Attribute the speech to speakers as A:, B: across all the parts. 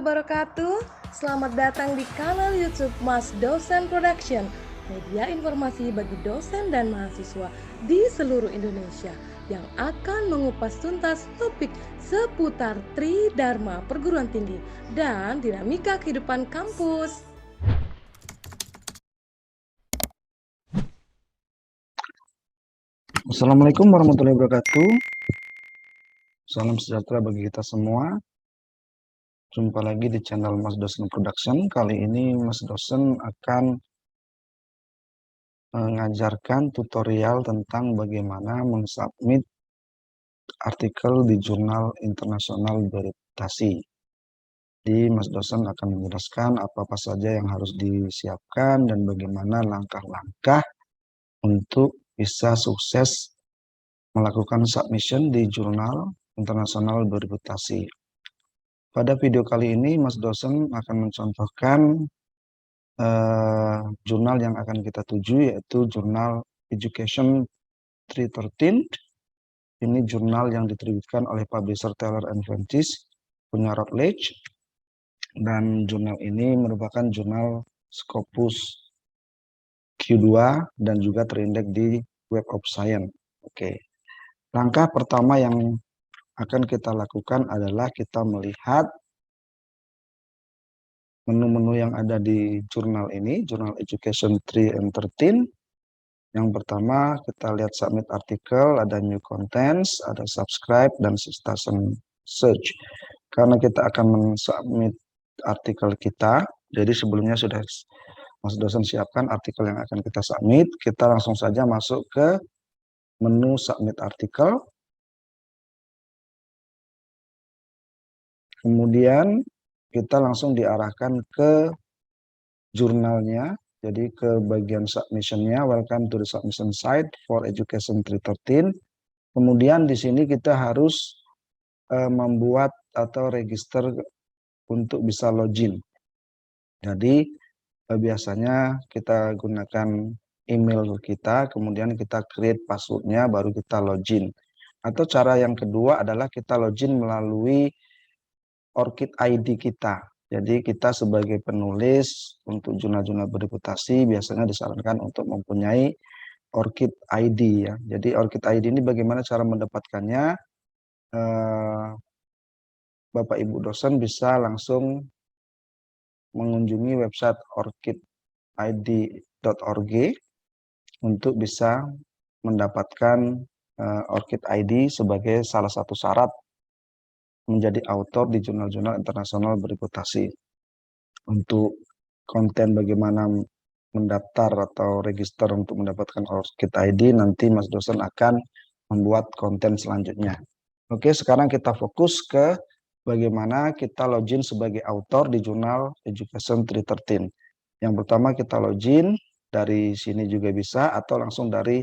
A: wabarakatuh. Selamat datang di kanal YouTube Mas Dosen Production, media informasi bagi dosen dan mahasiswa di seluruh Indonesia yang akan mengupas tuntas topik seputar Tridharma Perguruan Tinggi dan dinamika kehidupan kampus.
B: Assalamualaikum warahmatullahi wabarakatuh. Salam sejahtera bagi kita semua. Jumpa lagi di channel Mas Dosen Production. Kali ini Mas Dosen akan mengajarkan tutorial tentang bagaimana mensubmit artikel di jurnal internasional beredutasi. Jadi Mas Dosen akan menjelaskan apa-apa saja yang harus disiapkan dan bagaimana langkah-langkah untuk bisa sukses melakukan submission di jurnal internasional beredutasi. Pada video kali ini, Mas Dosen akan mencontohkan jurnal yang akan kita tuju, yaitu jurnal Education 313. Ini jurnal yang diterbitkan oleh publisher Taylor & Francis, punya Routledge. Dan jurnal ini merupakan jurnal Scopus Q2 dan juga terindeks di Web of Science. Oke. Langkah pertama yang akan kita lakukan adalah kita melihat menu-menu yang ada di jurnal ini, jurnal Education 3 and 13. Yang pertama, kita lihat submit artikel, ada new contents, ada subscribe, dan citation search. Karena kita akan mensubmit artikel kita, jadi sebelumnya sudah Mas Dosen siapkan artikel yang akan kita submit, kita langsung saja masuk ke menu submit artikel. Kemudian kita langsung diarahkan ke jurnalnya, jadi ke bagian submissionnya, welcome to the submission site for Education 313. Kemudian di sini kita harus membuat atau register untuk bisa login. Jadi biasanya kita gunakan email kita, kemudian kita create passwordnya, baru kita login. Atau cara yang kedua adalah kita login melalui ORCID ID kita. Jadi kita sebagai penulis untuk jurnal-jurnal bereputasi biasanya disarankan untuk mempunyai ORCID ID ya. Jadi ORCID ID ini bagaimana cara mendapatkannya? Bapak Ibu dosen bisa langsung mengunjungi website orchidid.org untuk bisa mendapatkan ORCID ID sebagai salah satu syarat menjadi author di jurnal-jurnal internasional bereputasi. Untuk konten bagaimana mendaftar atau register untuk mendapatkan ORCID ID, nanti Mas Dosen akan membuat konten selanjutnya. Oke, sekarang kita fokus ke bagaimana kita login sebagai author di jurnal Education 313. Yang pertama kita login, dari sini juga bisa, atau langsung dari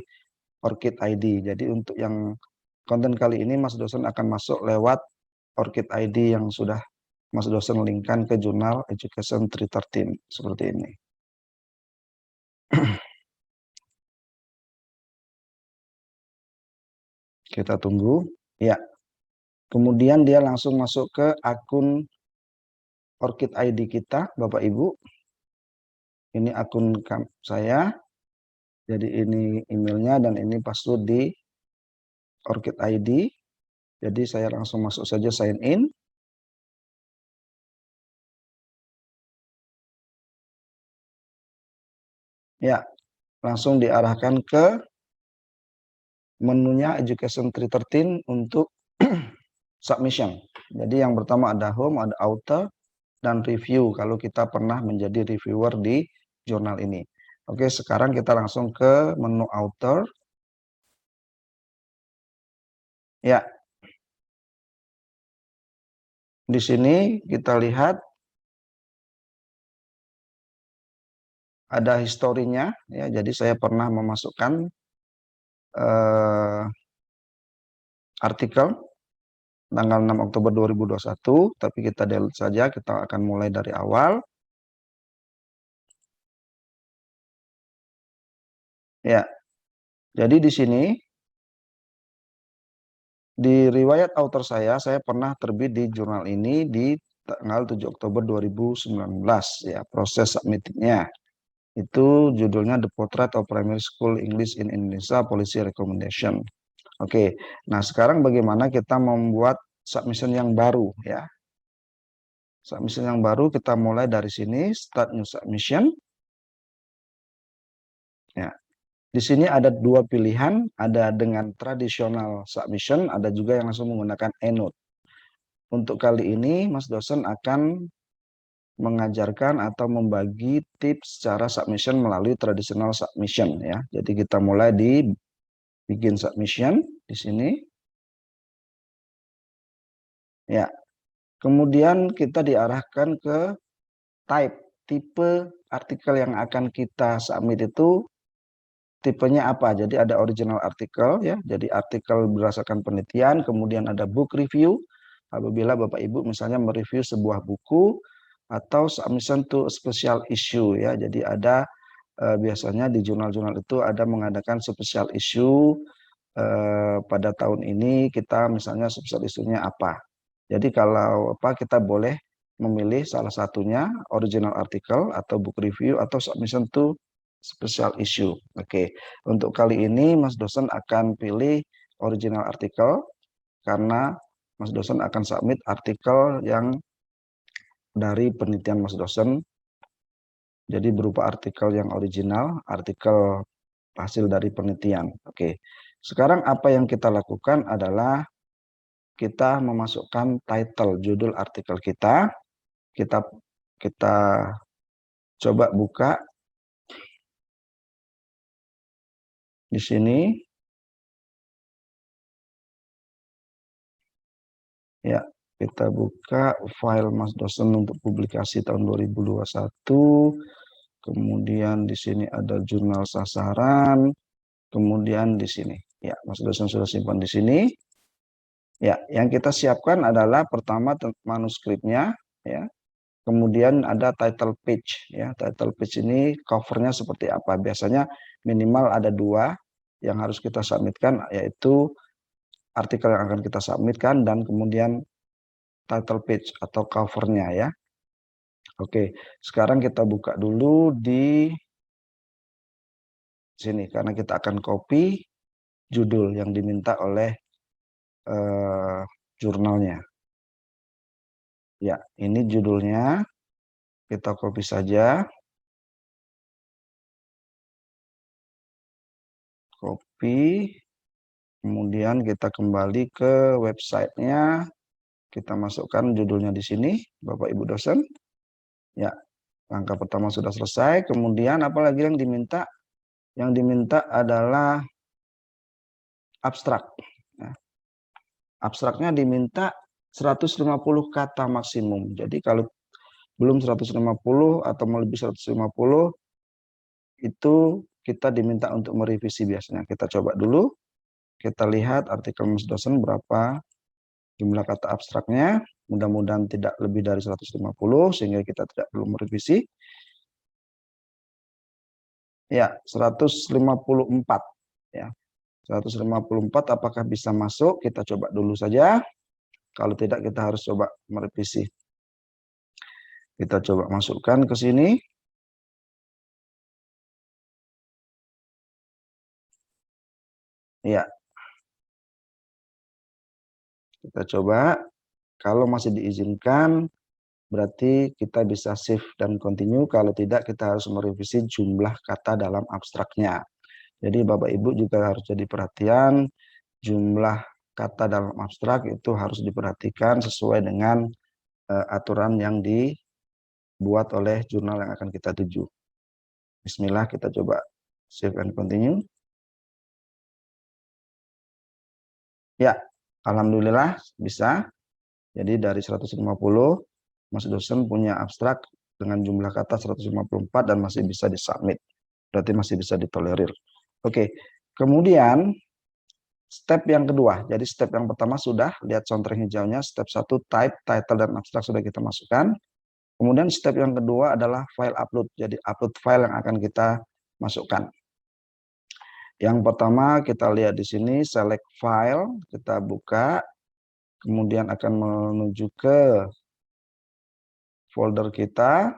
B: ORCID ID. Jadi untuk yang konten kali ini Mas Dosen akan masuk lewat ORCID ID yang sudah Mas Dosen linkkan ke jurnal Education 313 seperti ini. Kita tunggu. Ya. Kemudian dia langsung masuk ke akun ORCID ID kita, Bapak Ibu. Ini akun saya. Jadi ini emailnya dan ini password di ORCID ID. Jadi saya langsung masuk saja sign in. Ya, langsung diarahkan ke menunya Education 313 untuk submission. Jadi yang pertama ada home, ada author, dan review kalau kita pernah menjadi reviewer di jurnal ini. Oke, sekarang kita langsung ke menu author. Ya, di sini kita lihat ada historinya, ya. Jadi saya pernah memasukkan artikel tanggal 6 Oktober 2021, tapi kita delete saja, kita akan mulai dari awal. Ya, jadi di sini di riwayat author saya pernah terbit di jurnal ini di tanggal 7 Oktober 2019 ya, proses submitnya. Itu judulnya The Portrait of Primary School English in Indonesia Policy Recommendation. Oke, nah sekarang bagaimana kita membuat submission yang baru ya. Submission yang baru kita mulai dari sini, Start New Submission. Ya, di sini ada dua pilihan, ada dengan tradisional submission, ada juga yang langsung menggunakan EndNote. Untuk kali ini, Mas dosen akan mengajarkan atau membagi tips cara submission melalui traditional submission ya. Jadi kita mulai di bikin submission di sini. Ya. Kemudian kita diarahkan ke tipe artikel yang akan kita submit itu tipenya apa. Jadi ada original artikel ya. Jadi artikel berdasarkan penelitian, kemudian ada book review. Apabila Bapak Ibu misalnya mereview sebuah buku atau submission to special issue ya. Jadi ada biasanya di jurnal-jurnal itu ada mengadakan special issue pada tahun ini kita misalnya special issue-nya apa. Jadi kalau apa kita boleh memilih salah satunya original article atau book review atau submission to special issue. Oke, untuk kali ini Mas dosen akan pilih original article karena Mas dosen akan submit artikel yang dari penelitian Mas dosen. Jadi berupa artikel yang original, artikel hasil dari penelitian. Oke. Sekarang apa yang kita lakukan adalah kita memasukkan title judul artikel kita. Kita coba buka di sini. Ya, kita buka file Mas dosen untuk publikasi tahun 2021. Kemudian di sini ada jurnal sasaran. Kemudian di sini, ya, Mas dosen sudah simpan di sini. Ya, yang kita siapkan adalah pertama manuskripnya, ya. Kemudian ada title page, ya. Title page ini covernya seperti apa? Biasanya minimal ada 2 yang harus kita submitkan, yaitu artikel yang akan kita submitkan dan kemudian title page atau covernya ya. Oke, sekarang kita buka dulu di sini karena kita akan copy judul yang diminta oleh jurnalnya. Ya, ini judulnya. Kita copy saja. Copy. Kemudian kita kembali ke websitenya. Kita masukkan judulnya di sini, Bapak Ibu dosen. Ya, langkah pertama sudah selesai. Kemudian apalagi yang diminta? Yang diminta adalah abstrak. Nah, abstraknya diminta 150 kata maksimum. Jadi kalau belum 150 atau melebihi 150 itu kita diminta untuk merevisi biasanya. Kita coba dulu. Kita lihat artikel Mas dosen berapa jumlah kata abstraknya. Mudah-mudahan tidak lebih dari 150 sehingga kita tidak perlu merevisi. Ya, 154 ya. 154 apakah bisa masuk? Kita coba dulu saja. Kalau tidak kita harus coba merevisi. Kita coba masukkan ke sini. Ya. Kita coba. Kalau masih diizinkan, berarti kita bisa save dan continue. Kalau tidak, kita harus merevisi jumlah kata dalam abstraknya. Jadi Bapak Ibu juga harus jadi perhatian, jumlah kata dalam abstrak itu harus diperhatikan sesuai dengan aturan yang dibuat oleh jurnal yang akan kita tuju. Bismillah, kita coba save and continue. Ya, alhamdulillah bisa. Jadi dari 150, Mas dosen punya abstrak dengan jumlah kata 154 dan masih bisa disubmit. Berarti masih bisa ditolerir. Oke, kemudian step yang kedua. Jadi step yang pertama sudah, lihat contreng hijaunya. Step 1, type, title, dan abstrak sudah kita masukkan. Kemudian step yang kedua adalah file upload. Jadi upload file yang akan kita masukkan. Yang pertama kita lihat di sini, select file, kita buka. Kemudian akan menuju ke folder kita.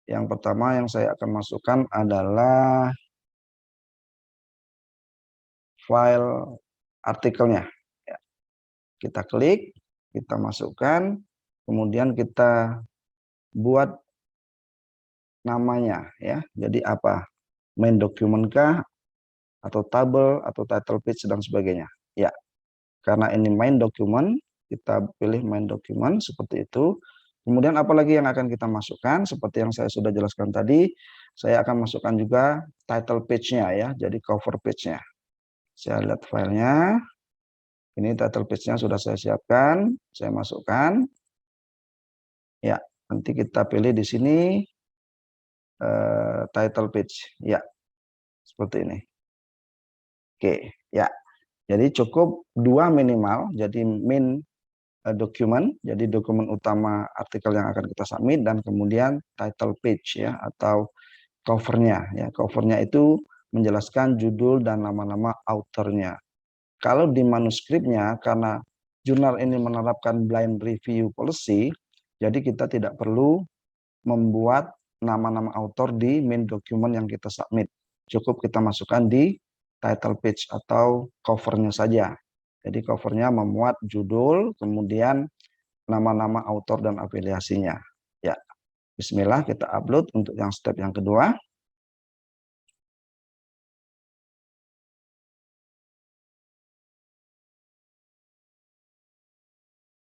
B: Yang pertama yang saya akan masukkan adalah file artikelnya. Ya, kita klik, kita masukkan, kemudian kita buat namanya ya. Jadi apa? Main document kah, atau tabel, atau title page dan sebagainya. Ya, karena ini main document, kita pilih main document seperti itu. Kemudian apalagi yang akan kita masukkan, seperti yang saya sudah jelaskan tadi, saya akan masukkan juga title page-nya ya, jadi cover page-nya. Saya lihat filenya, ini title page-nya sudah saya siapkan, saya masukkan. Ya, nanti kita pilih di sini title page, ya, seperti ini. Oke, ya. Jadi cukup 2 minimal, jadi main dokumen, jadi dokumen utama artikel yang akan kita submit, dan kemudian title page ya, atau covernya ya. Covernya itu menjelaskan judul dan nama-nama authornya. Kalau di manuskripnya, karena jurnal ini menerapkan blind review policy, jadi kita tidak perlu membuat nama-nama author di main dokumen yang kita submit. Cukup kita masukkan di title page atau covernya saja. Jadi covernya memuat judul, kemudian nama-nama author dan afiliasinya. Ya, bismillah kita upload untuk yang step yang kedua.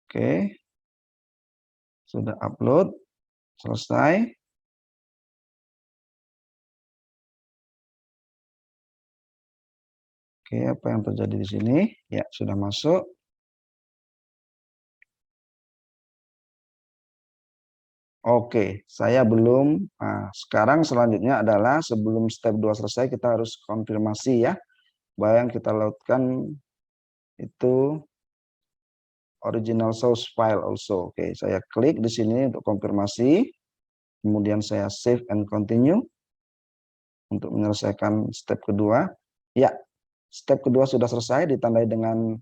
B: Oke, sudah upload, selesai. Oke, apa yang terjadi di sini? Ya, sudah masuk. Oke, saya belum. Nah, sekarang selanjutnya adalah sebelum step 2 selesai, kita harus konfirmasi ya, bahwa yang kita lautkan itu original source file also. Oke, saya klik di sini untuk konfirmasi. Kemudian saya save and continue untuk menyelesaikan step kedua. Ya, step kedua sudah selesai, ditandai dengan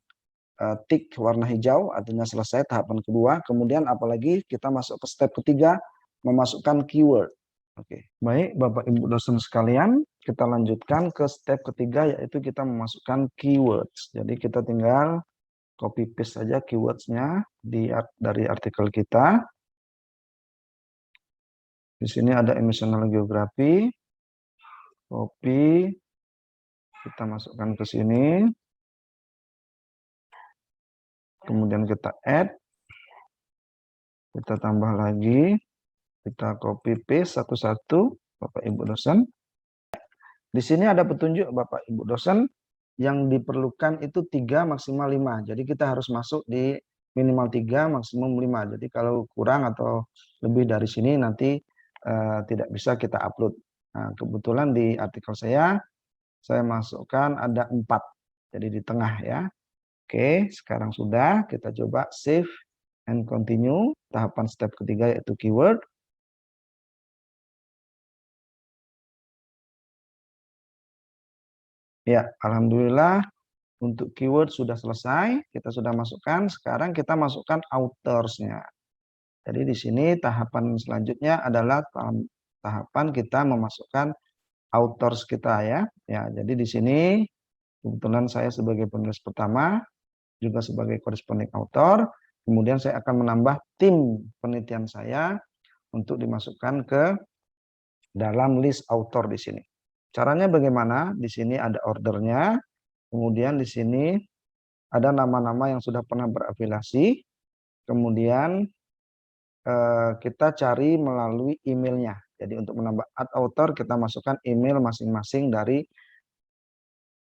B: tik warna hijau, artinya selesai tahapan kedua. Kemudian apalagi kita masuk ke step ketiga, memasukkan keyword. Oke, baik Bapak Ibu dosen sekalian, kita lanjutkan ke step ketiga, yaitu kita memasukkan keywords. Jadi kita tinggal copy paste saja keywords-nya dari artikel kita. Di sini ada emotional geography, copy, kita masukkan ke sini. Kemudian kita add, kita tambah lagi, kita copy paste satu-satu, Bapak Ibu dosen. Di sini ada petunjuk Bapak Ibu dosen, yang diperlukan itu 3 maksimal 5. Jadi kita harus masuk di minimal 3 maksimum 5. Jadi kalau kurang atau lebih dari sini nanti tidak bisa kita upload. Nah, kebetulan di artikel saya masukkan ada 4. Jadi di tengah ya. Oke, sekarang sudah, kita coba save and continue. Tahapan step ketiga yaitu keyword. Ya, alhamdulillah untuk keyword sudah selesai. Kita sudah masukkan. Sekarang kita masukkan authors-nya. Jadi di sini tahapan selanjutnya adalah tahapan kita memasukkan authors kita ya. Ya, jadi di sini kebetulan saya sebagai penulis pertama, juga sebagai corresponding author. Kemudian saya akan menambah tim penelitian saya untuk dimasukkan ke dalam list author di sini. Caranya bagaimana? Di sini ada ordernya, kemudian di sini ada nama-nama yang sudah pernah berafiliasi, kemudian kita cari melalui emailnya. Jadi untuk menambah add author, kita masukkan email masing-masing dari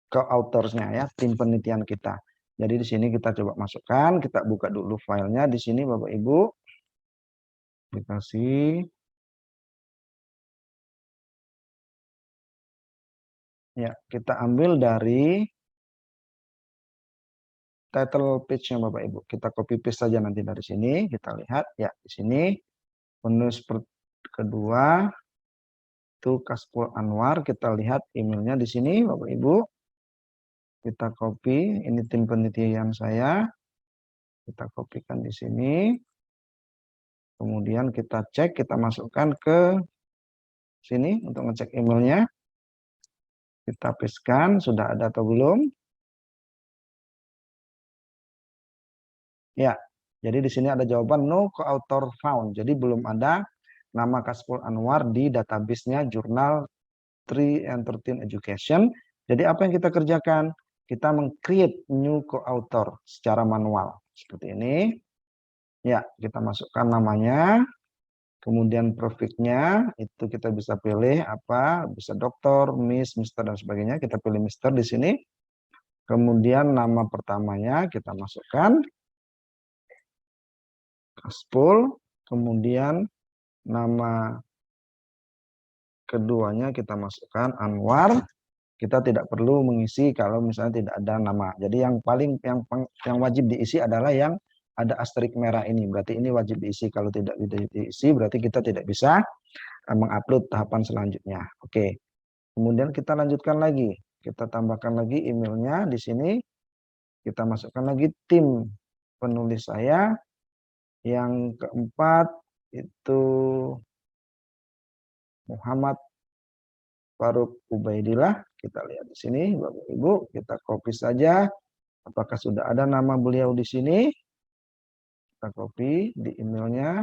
B: co-autorsnya ya, tim penelitian kita. Jadi di sini kita coba masukkan, kita buka dulu filenya di sini Bapak Ibu. Aplikasi. Ya, kita ambil dari title page-nya Bapak Ibu. Kita copy paste saja nanti dari sini, kita lihat ya di sini penulis kedua itu Kasful Anwar, kita lihat emailnya di sini Bapak Ibu. Kita copy, ini tim penelitian saya. Kita kopikan di sini. Kemudian kita cek, kita masukkan ke sini untuk ngecek emailnya. Kita pastekan, sudah ada atau belum? Ya, jadi di sini ada jawaban no co-author found. Jadi belum ada nama Kasful Anwar di database-nya jurnal 3 and 13 Education. Jadi apa yang kita kerjakan? Kita meng-create new co-author secara manual. Seperti ini. Ya, kita masukkan namanya. Kemudian prefix-nya itu kita bisa pilih apa? Bisa dokter, miss, mister, dan sebagainya. Kita pilih mister di sini. Kemudian nama pertamanya kita masukkan. Kasful. Kemudian nama keduanya kita masukkan Anwar. Kita tidak perlu mengisi kalau misalnya tidak ada nama. Jadi yang wajib diisi adalah yang ada asterik merah ini. Berarti ini wajib diisi. Kalau tidak diisi berarti kita tidak bisa mengupload tahapan selanjutnya. Oke. Kemudian kita lanjutkan lagi. Kita tambahkan lagi emailnya di sini. Kita masukkan lagi tim penulis saya. Yang keempat itu Muhammad Faruk Ubaidillah. Kita lihat di sini, Bapak Ibu, kita copy saja. Apakah sudah ada nama beliau di sini? Kita copy di emailnya.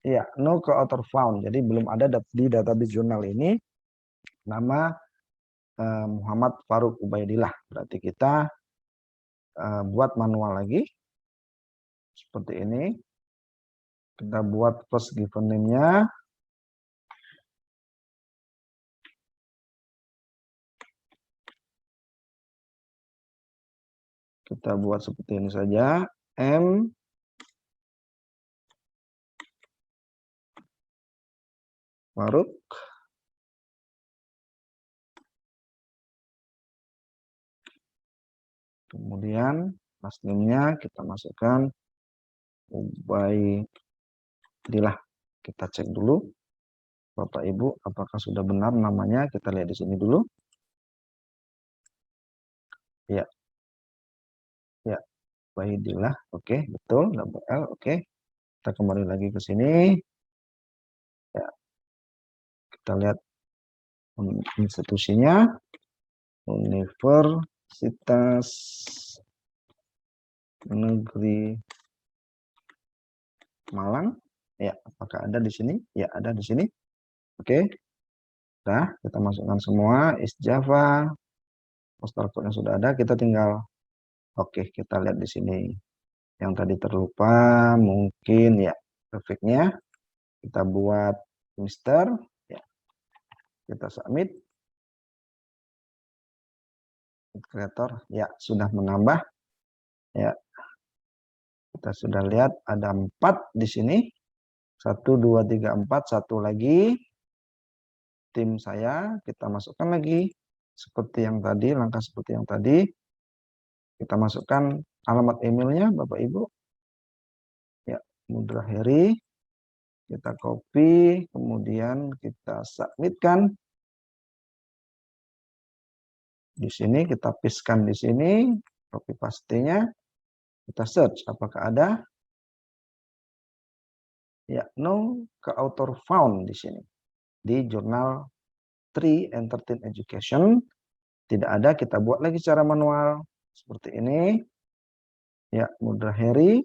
B: Ya, no co-author found. Jadi belum ada di database jurnal ini nama Muhammad Faruk Ubaidillah. Berarti kita buat manual lagi. Seperti ini. Kita buat first given name-nya. Kita buat seperti ini saja. M Faruk. Kemudian last name-nya kita masukkan Ubaidillah. Kita cek dulu. Bapak Ibu, apakah sudah benar namanya? Kita lihat di sini dulu. Ya. Ya, Ubaidillah. Oke, betul, double L. Oke. Kita kembali lagi ke sini. Ya. Kita lihat institusinya. Universitas Negeri Malang. Ya, apakah ada di sini? Ya, ada di sini. Oke. Nah, kita masukkan semua. East Java. Postal code-nya sudah ada. Kita tinggal oke, kita lihat di sini. Yang tadi terlupa mungkin ya grafiknya. Kita buat Mister. Ya. Kita submit. Kreator ya sudah menambah. Ya. Kita sudah lihat ada 4 di sini. 1, 2, 3, 4. Satu lagi. Tim saya. Kita masukkan lagi. Seperti yang tadi. Langkah seperti yang tadi. Kita masukkan alamat emailnya Bapak Ibu. Ya. Mudra Heri. Kita copy. Kemudian kita submitkan. Di sini kita pastekan di sini. Copy paste-nya. Kita search apakah ada. Ya, no co-author found di sini. Di jurnal 3 and 13 Education. Tidak ada, kita buat lagi secara manual. Seperti ini. Ya, Mudra Heri.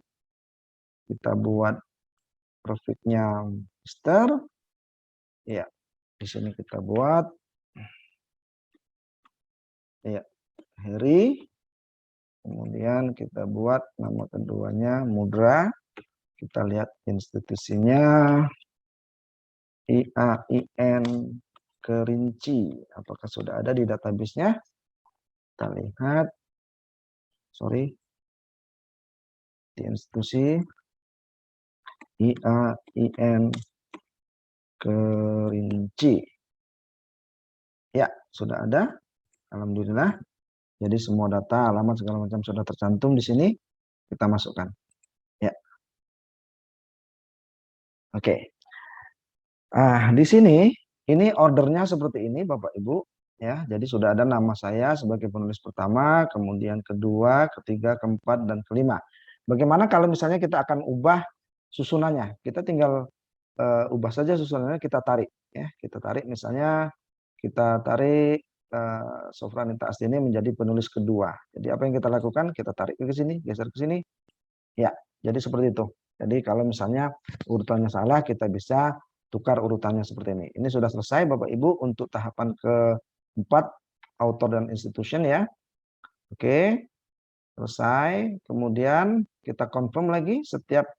B: Kita buat profitnya Mister. Ya, di sini kita buat. Ya, Heri. Kemudian kita buat nama keduanya Mudra. Kita lihat institusinya. IAIN Kerinci. Apakah sudah ada di database-nya? Kita lihat. Sorry. Di institusi. IAIN Kerinci. Ya, sudah ada. Alhamdulillah. Jadi semua data, alamat segala macam sudah tercantum di sini. Kita masukkan. Ya. Oke. Di sini ini ordernya seperti ini Bapak Ibu. Ya, jadi sudah ada nama saya sebagai penulis pertama, kemudian kedua, ketiga, keempat, dan kelima. Bagaimana kalau misalnya kita akan ubah susunannya? Kita tinggal ubah saja susunannya, kita tarik. Ya, kita tarik misalnya, kita tarik Sofranita Astini menjadi penulis kedua. Jadi apa yang kita lakukan? Kita tarik ke sini, geser ke sini. Ya, jadi seperti itu. Jadi kalau misalnya urutannya salah, kita bisa tukar urutannya seperti ini. Ini sudah selesai Bapak Ibu untuk tahapan keempat, author dan institution ya. Oke, selesai. Kemudian kita confirm lagi, setiap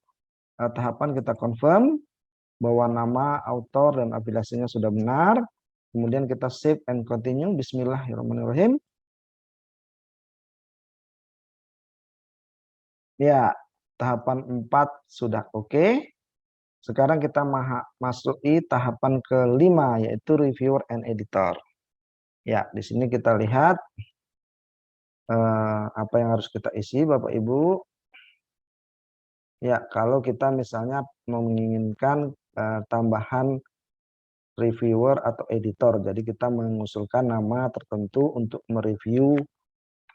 B: tahapan kita confirm bahwa nama, author, dan afiliasinya sudah benar. Kemudian kita save and continue. Bismillahirrahmanirrahim. Ya, tahapan 4 sudah oke. Sekarang kita masuki tahapan kelima, yaitu reviewer and editor. Ya, di sini kita lihat apa yang harus kita isi, Bapak Ibu. Ya, kalau kita misalnya menginginkan tambahan reviewer atau editor, jadi kita mengusulkan nama tertentu untuk mereview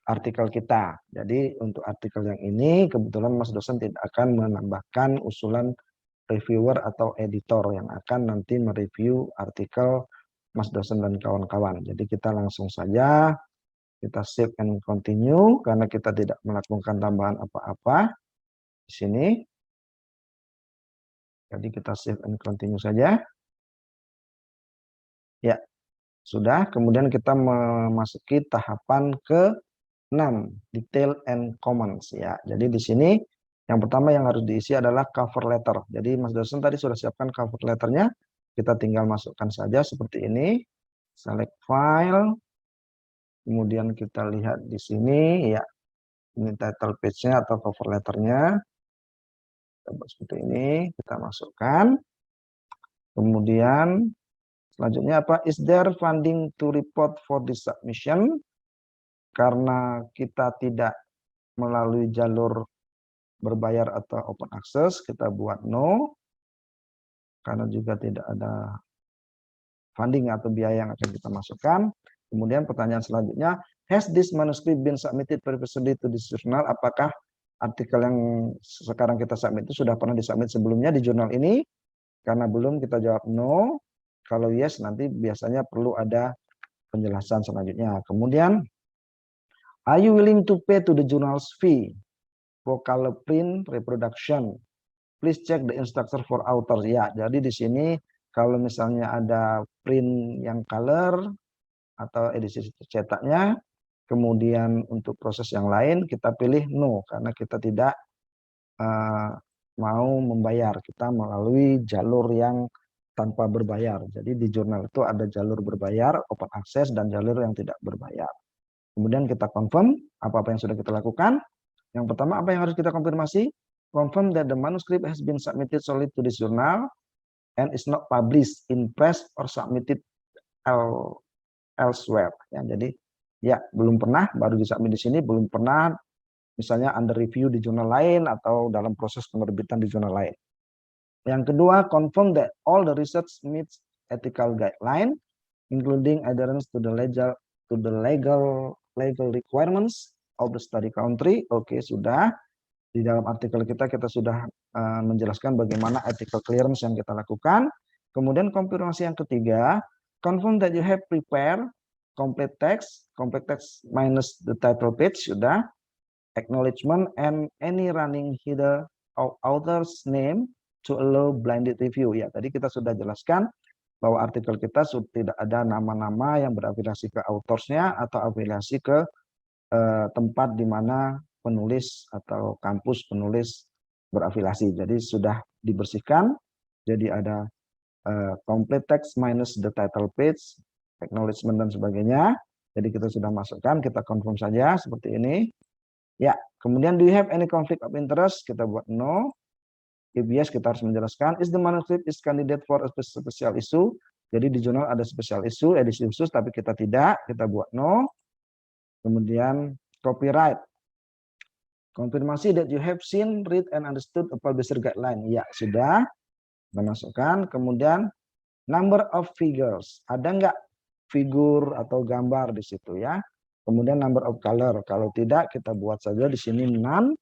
B: artikel kita. Jadi untuk artikel yang ini, kebetulan Mas dosen tidak akan menambahkan usulan reviewer atau editor yang akan nanti mereview artikel Mas dosen dan kawan-kawan. Jadi kita langsung saja kita save and continue karena kita tidak melakukan tambahan apa-apa di sini. Jadi kita save and continue saja. Ya, sudah. Kemudian kita memasuki tahapan ke-6, detail and comments ya. Jadi di sini yang pertama yang harus diisi adalah cover letter. Jadi Mas dosen tadi sudah siapkan cover letternya. Kita tinggal masukkan saja seperti ini. Select file. Kemudian kita lihat di sini ya. Ini title page-nya atau cover letternya. Seperti ini kita masukkan. Kemudian selanjutnya apa? Is there funding to report for this submission? Karena kita tidak melalui jalur berbayar atau open access, kita buat no. Karena juga tidak ada funding atau biaya yang akan kita masukkan. Kemudian pertanyaan selanjutnya, has this manuscript been submitted previously to this journal? Apakah artikel yang sekarang kita submit itu sudah pernah disubmit sebelumnya di jurnal ini? Karena belum, kita jawab no. Kalau yes, nanti biasanya perlu ada penjelasan selanjutnya. Kemudian, are you willing to pay to the journal's fee for color print reproduction? Please check the instructor for authors. Ya, jadi di sini kalau misalnya ada print yang color atau edisi cetaknya, kemudian untuk proses yang lain kita pilih no karena kita tidak mau membayar, kita melalui jalur yang tanpa berbayar. Jadi di jurnal itu ada jalur berbayar, open access, dan jalur yang tidak berbayar. Kemudian kita confirm apa-apa yang sudah kita lakukan. Yang pertama, apa yang harus kita konfirmasi? Confirm that the manuscript has been submitted solely to this journal and is not published in press or submitted elsewhere. Ya, jadi ya belum pernah, baru disubmit di sini, belum pernah misalnya under review di jurnal lain atau dalam proses penerbitan di jurnal lain. Yang kedua, confirm that all the research meets ethical guideline, including adherence to the legal requirements of the study country. Oke, sudah. Di dalam artikel kita sudah menjelaskan bagaimana ethical clearance yang kita lakukan. Kemudian konfirmasi yang ketiga, confirm that you have prepared complete text minus the title page, sudah. Acknowledgement and any running header of author's name to allow blinded review. Ya, tadi kita sudah jelaskan bahwa artikel kita tidak ada nama-nama yang berafiliasi ke autorsnya atau afiliasi ke tempat di mana penulis atau kampus penulis berafiliasi. Jadi sudah dibersihkan. Jadi ada complete text minus the title page, acknowledgement dan sebagainya. Jadi kita sudah masukkan, kita confirm saja seperti ini. Ya, kemudian do you have any conflict of interest? Kita buat no. If yes, kita harus menjelaskan. Is the manuscript is candidate for a special issue? Jadi di jurnal ada special issue, edisi khusus, tapi kita tidak. Kita buat no. Kemudian copyright. Konfirmasi that you have seen, read, and understood a publisher guideline. Ya, sudah. Kita masukkan. Kemudian number of figures. Ada nggak figur atau gambar di situ ya. Kemudian number of color. Kalau tidak kita buat saja di sini none.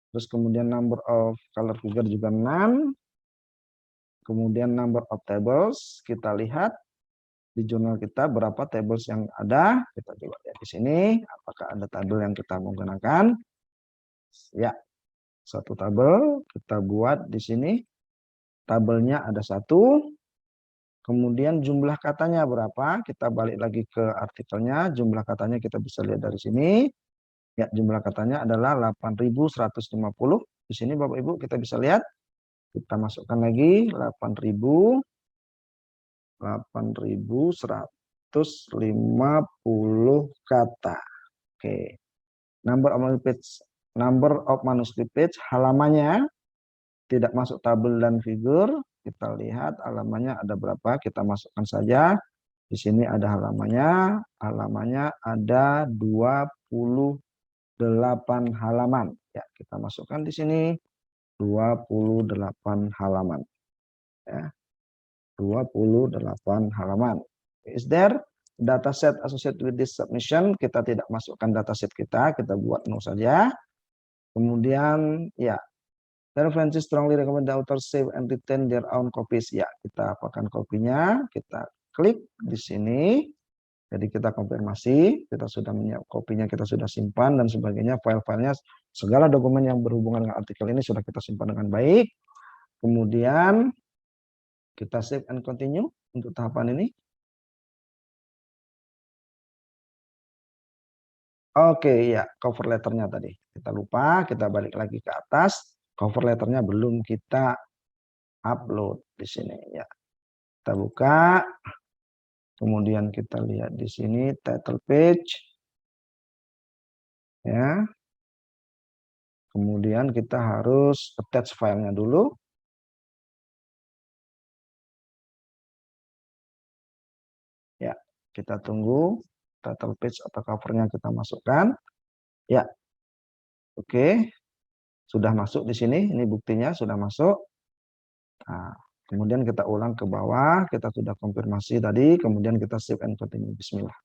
B: Terus kemudian number of color figure juga none. Kemudian number of tables, kita lihat di jurnal kita berapa tables yang ada. Kita coba lihat di sini, apakah ada tabel yang kita mau gunakan. Ya, satu tabel kita buat di sini. Tabelnya ada satu. Kemudian jumlah katanya berapa? Kita balik lagi ke artikelnya. Jumlah katanya kita bisa lihat dari sini. Ya, jumlah katanya adalah 8.150. Di sini Bapak Ibu kita bisa lihat. Kita masukkan lagi 8.150 kata. Oke. Number of manuscript page, halamannya tidak masuk tabel dan figur. Kita lihat halamannya ada berapa, kita masukkan saja. Di sini ada halamannya. Halamannya ada 28 halaman. Ya, kita masukkan di sini 28 halaman. Ya. 28 halaman. Is there dataset associated with this submission? Kita tidak masukkan dataset kita buat no saja. Kemudian ya, Francis strongly recommend the author save and retain their own copies. Ya, kita apakan kopinya, kita klik di sini. Jadi kita konfirmasi, kita sudah kopinya kita sudah simpan dan sebagainya, file-filenya, segala dokumen yang berhubungan dengan artikel ini sudah kita simpan dengan baik. Kemudian kita save and continue untuk tahapan ini. Oke, ya, cover letternya tadi. Kita lupa, kita balik lagi ke atas. Cover letternya belum kita upload di sini. Ya, kita buka. Kemudian kita lihat di sini title page. Ya. Kemudian kita harus attach filenya dulu. Ya, kita tunggu title page atau covernya kita masukkan. Ya, oke, sudah masuk di sini. Ini buktinya sudah masuk. Nah, kemudian kita ulang ke bawah. Kita sudah konfirmasi tadi. Kemudian kita save and continue. Bismillah.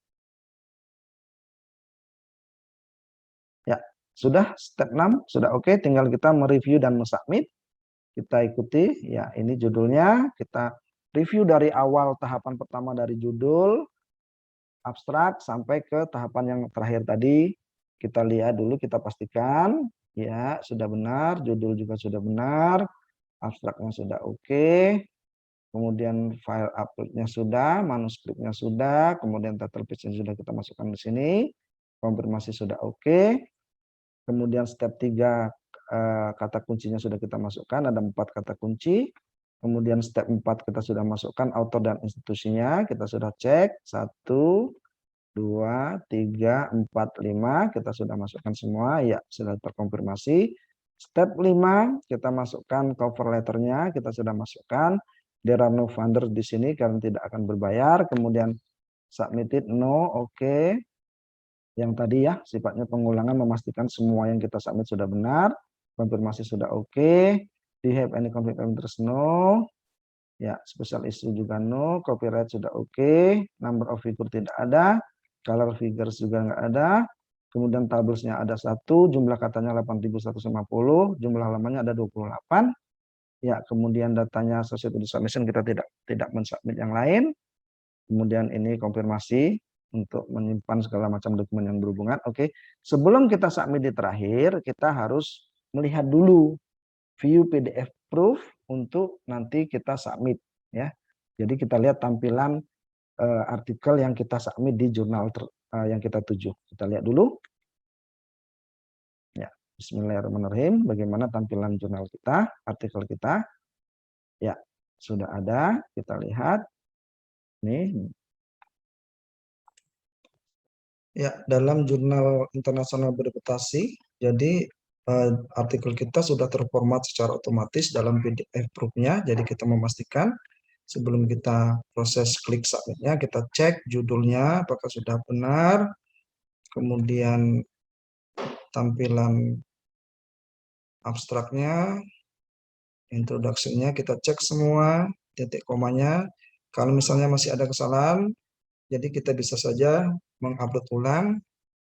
B: Ya, sudah step 6 sudah oke. Tinggal kita mereview dan mensubmit. Kita ikuti. Ya, ini judulnya. Kita review dari awal tahapan pertama dari judul abstrak sampai ke tahapan yang terakhir tadi. Kita lihat dulu, kita pastikan ya sudah benar, judul juga sudah benar, abstraknya sudah oke. Kemudian file uploadnya sudah, manuskripnya sudah, kemudian title page-nya sudah kita masukkan di sini. Konfirmasi sudah oke. Kemudian step 3 kata kuncinya sudah kita masukkan, ada 4 kata kunci. Kemudian step 4 kita sudah masukkan author dan institusinya, kita sudah cek 1, 2, 3, 4, 5, kita sudah masukkan semua, ya sudah terkonfirmasi. Step 5 kita masukkan cover letternya, kita sudah masukkan. There are no funder di sini karena tidak akan berbayar. Kemudian submitted no, oke. Yang tadi ya sifatnya pengulangan, memastikan semua yang kita submit sudah benar. Konfirmasi sudah oke. Do you have any conflict of interest? No. Ya, special issue juga no. Copyright sudah oke. Number of figure tidak ada. Color figures juga nggak ada. Kemudian tablesnya ada 1. Jumlah katanya 8.150. Jumlah halamannya ada 28. Ya, kemudian datanya associated with submission kita tidak mensubmit yang lain. Kemudian ini konfirmasi untuk menyimpan segala macam dokumen yang berhubungan. Oke. Sebelum kita submit di terakhir, kita harus melihat dulu view PDF proof untuk nanti kita submit ya. Jadi kita lihat tampilan artikel yang kita submit di jurnal yang kita tuju. Kita lihat dulu. Ya, bismillahirrahmanirrahim. Bagaimana tampilan jurnal kita, artikel kita? Ya, sudah ada. Kita lihat. Nih. Ya, dalam jurnal internasional bereputasi, jadi artikel kita sudah terformat secara otomatis dalam PDF proof-nya. Jadi kita memastikan sebelum kita proses klik submit-nya, kita cek judulnya apakah sudah benar. Kemudian tampilan abstraknya, introduction-nya kita cek semua, titik komanya. Kalau misalnya masih ada kesalahan, jadi kita bisa saja mengupload ulang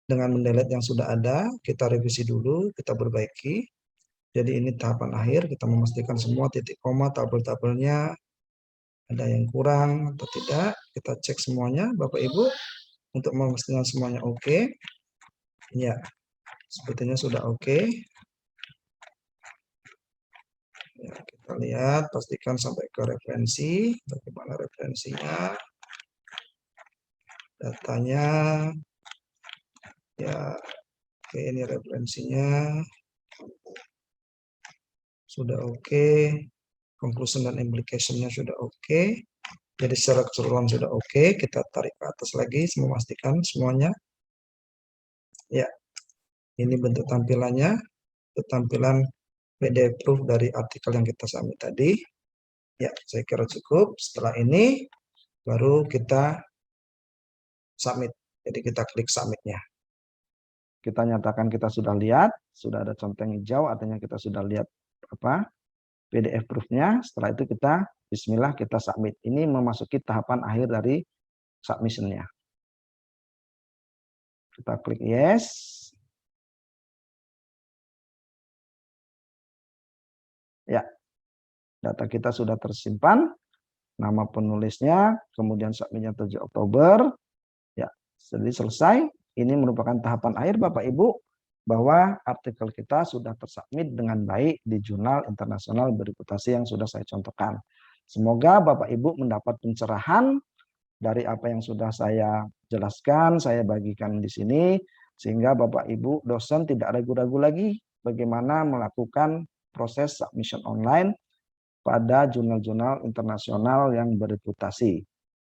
B: dengan mendelete yang sudah ada, kita revisi dulu, kita perbaiki. Jadi ini tahapan akhir, kita memastikan semua titik koma, tabel-tabelnya ada yang kurang atau tidak. Kita cek semuanya, Bapak Ibu, untuk memastikan semuanya oke. Ya, sepertinya sudah oke. Ya, kita lihat, pastikan sampai ke referensi, bagaimana referensinya, datanya. Ya, oke, ini referensinya sudah oke, conclusion dan implication-nya sudah oke. Jadi secara keseluruhan sudah oke, kita tarik ke atas lagi, memastikan semuanya. Ya, ini bentuk tampilannya, tampilan PDF proof dari artikel yang kita submit tadi. Ya, saya kira cukup. Setelah ini, baru kita submit. Jadi kita klik submit-nya. Kita nyatakan kita sudah lihat, sudah ada centang hijau, artinya kita sudah lihat PDF proof-nya. Setelah itu kita bismillah kita submit. Ini memasuki tahapan akhir dari submission-nya. Kita klik yes. Ya, data kita sudah tersimpan. Nama penulisnya, kemudian submit-nya 7 Oktober. Ya, jadi selesai. Ini merupakan tahapan akhir Bapak Ibu bahwa artikel kita sudah tersubmit dengan baik di jurnal internasional bereputasi yang sudah saya contohkan. Semoga Bapak Ibu mendapat pencerahan dari apa yang sudah saya jelaskan, saya bagikan di sini, sehingga Bapak Ibu dosen tidak ragu-ragu lagi bagaimana melakukan proses submission online pada jurnal-jurnal internasional yang bereputasi.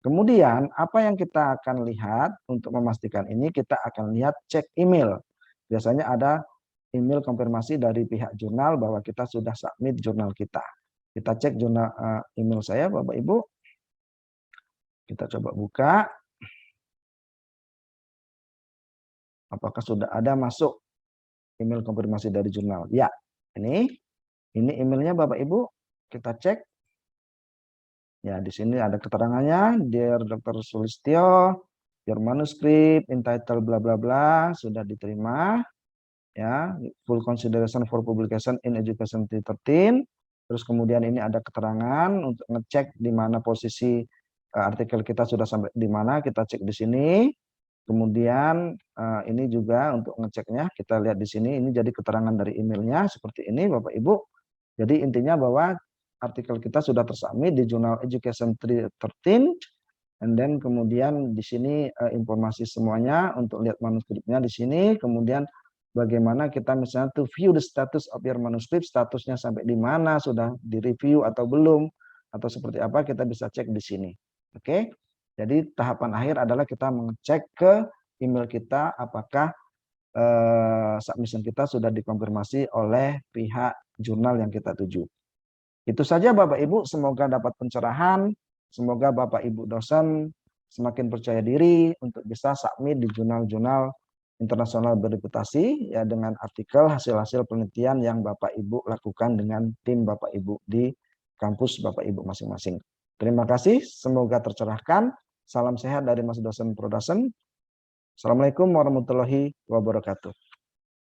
B: Kemudian apa yang kita akan lihat untuk memastikan ini, kita akan lihat cek email. Biasanya ada email konfirmasi dari pihak jurnal bahwa kita sudah submit jurnal kita. Kita cek jurnal email saya Bapak Ibu. Kita coba buka. Apakah sudah ada masuk email konfirmasi dari jurnal? Ya, ini emailnya Bapak Ibu. Kita cek. Ya, di sini ada keterangannya, Dear Dr. Sulistyo, your manuscript entitled bla bla bla sudah diterima. Ya, full consideration for publication in Education 2013. Terus kemudian ini ada keterangan untuk ngecek di mana posisi artikel kita sudah sampai di mana, kita cek di sini. Kemudian ini juga untuk ngeceknya, kita lihat di sini, ini jadi keterangan dari emailnya seperti ini Bapak Ibu. Jadi intinya bahwa artikel kita sudah tersubmit di Jurnal Education 13, and then kemudian di sini informasi semuanya untuk lihat manuskripnya di sini, kemudian bagaimana kita misalnya to view the status of your manuscript, statusnya sampai di mana, sudah direview atau belum, atau seperti apa kita bisa cek di sini. Oke, jadi tahapan akhir adalah kita mengecek ke email kita apakah submission kita sudah dikonfirmasi oleh pihak jurnal yang kita tuju. Itu saja Bapak Ibu, semoga dapat pencerahan, semoga Bapak Ibu dosen semakin percaya diri untuk bisa submit di jurnal-jurnal internasional bereputasi ya dengan artikel hasil-hasil penelitian yang Bapak Ibu lakukan dengan tim Bapak Ibu di kampus Bapak Ibu masing-masing. Terima kasih, semoga tercerahkan. Salam sehat dari Mas Dosen Prodosen. Assalamualaikum warahmatullahi wabarakatuh.